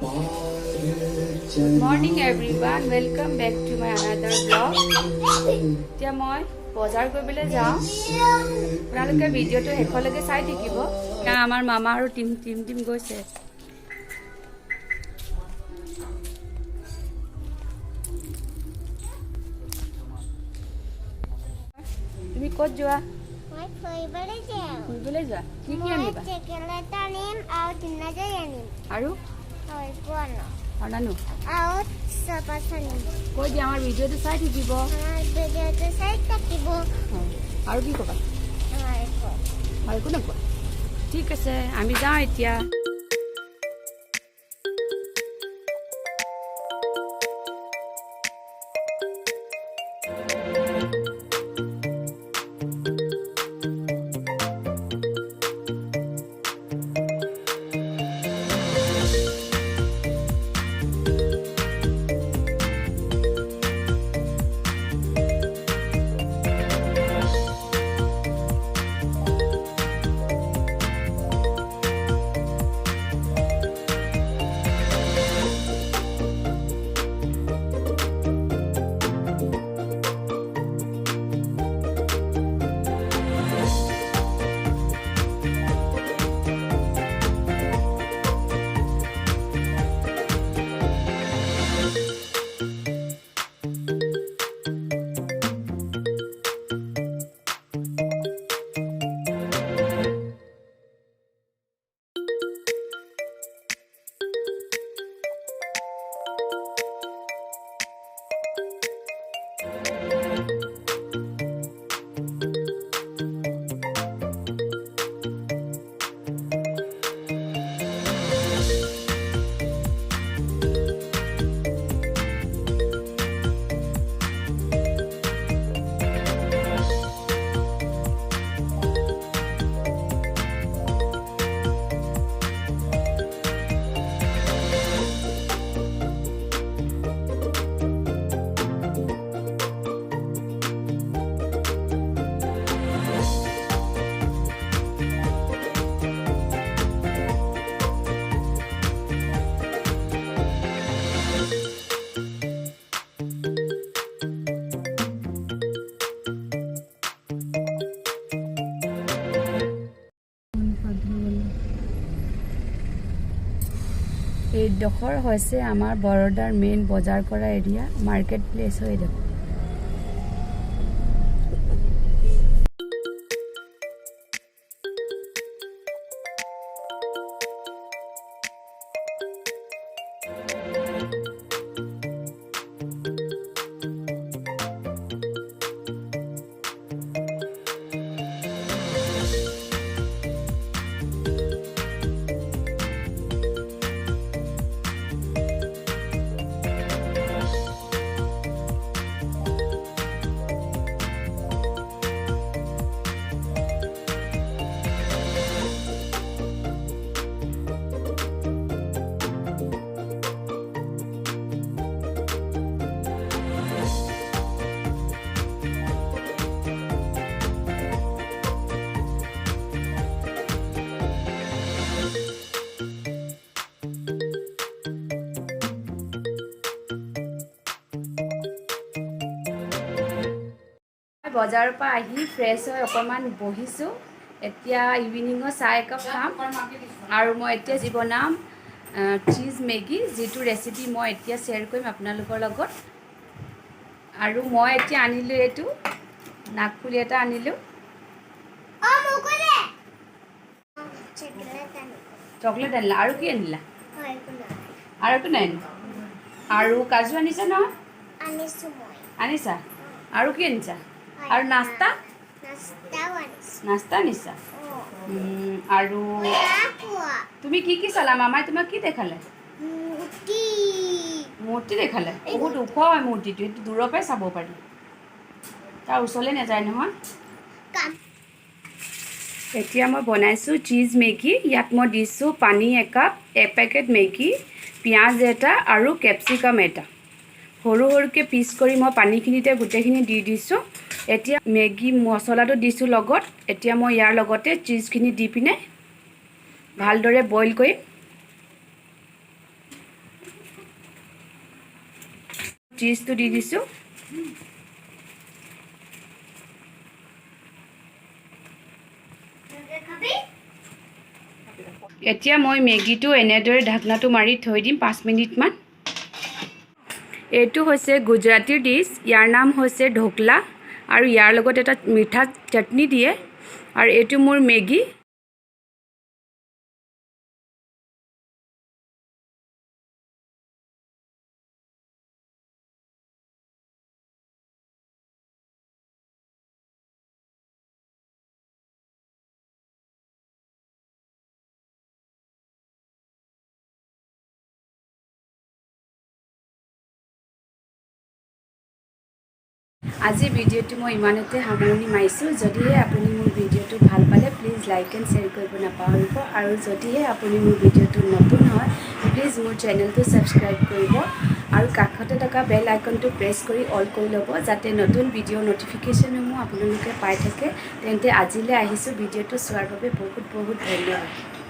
Morning everyone, welcome back to my another vlog. এতিয়া মই বজাৰ কৰিবলৈ যাওঁ। আপোনালোকে ভিডিঅ'টো শেষলৈকে চাই থাকিব। আমাৰ মামা আৰু টিম গৈছে। তুমি ক'ত যোৱা? মই ফুৰিবলৈ যাওঁ। ফুৰিবলৈ যোৱা? কি আনিবা? চকলেট আনিম আৰু ধুনীয়াকৈ আনিম। আৰু নানো আৰু চপাচ আনিম। কৈ দিয়া আমাৰ ভিডিঅ'টো চাই থাকিব। ভিডিঅ'টো চাই থাকিব। আৰু কি ক'বা? আৰু একো নকোৱা? ঠিক আছে, আমি যাওঁ এতিয়া। এইডোখৰ হৈছে আমাৰ বৰোদাৰ মেইন বজাৰ কৰা এৰিয়া, মাৰ্কেট প্লেচ হৈ দেখোন। বজাৰৰ পৰা আহি ফ্ৰেছ হৈ অকণমান বহিছোঁ। এতিয়া ইভিনিঙৰ চাহ একাপ খাম আৰু মই এতিয়া যি বনাম চিজ মেগী, যিটো ৰেচিপি মই এতিয়া শ্বেয়াৰ কৰিম আপোনালোকৰ লগত। আৰু মই এতিয়া আনিলোঁ এইটো নাকফুলি এটা আনিলোঁ। চকলেট আনিলা আৰু কি আনিলা? আৰু একো নাই? আৰু কাজু আনিছা নহয়? আনিছা? আৰু কি আনিছা? আৰু নাস্তা আনিছা? আৰু তুমি কি চালা? মামাই তোমাক কি দেখালে? মূৰ্তি দেখালে? বহুত ওখ হয় মূৰ্তিটো, এইটো দূৰৰ পৰাই চাব পাৰি, তাৰ ওচৰলৈ নাযায় নহয়। এতিয়া মই বনাইছোঁ চিজ মেগী। ইয়াত মই দিছোঁ পানী একাপ, পেকেট মেগী, পিঁয়াজ এটা আৰু কেপচিকাম এটা। সৰু সৰুকৈ পিচ কৰি মই পানীখিনিতে গোটেইখিনি দি দিছোঁ। এতিয়া মেগী মছলাটো দিছোঁ লগত। এতিয়া মই ইয়াৰ লগতে চিজখিনি দি পিনে ভালদৰে বইল কৰিম। চিজটো দি দিছোঁ। এতিয়া মই মেগীটো এনেদৰে ঢাকনাটো মাৰি থৈ দিম 5 মিনিটমান। এইটো হৈছে গুজৰাটীৰ ডিছ, ইয়াৰ নাম হৈছে ঢোকলা আৰু ইয়াৰ লগত এটা মিঠা চাটনি দিয়ে। আৰু এইটো মোৰ মেগী। আজি ভিডিঅ'টো মই ইমানতে সামৰণি মাৰিছোঁ। যদিহে আপুনি মোৰ ভিডিঅ'টো ভাল পালে প্লিজ লাইক এণ্ড শ্বেয়াৰ কৰিব নাপাহৰিব। আৰু যদিহে আপুনি মোৰ ভিডিঅ'টো নতুন হয় প্লিজ মোৰ চেনেলটো ছাবস্ক্ৰাইব কৰিব আৰু কাষতে থকা বেল আইকনটো প্ৰেছ কৰি অল কৰি ল'ব, যাতে নতুন ভিডিঅ' ন'টিফিকেশ্যনসমূহ আপোনালোকে পাই থাকে। তেন্তে আজিলৈ আহিছোঁ। ভিডিঅ'টো চোৱাৰ বাবে বহুত বহুত ধন্যবাদ।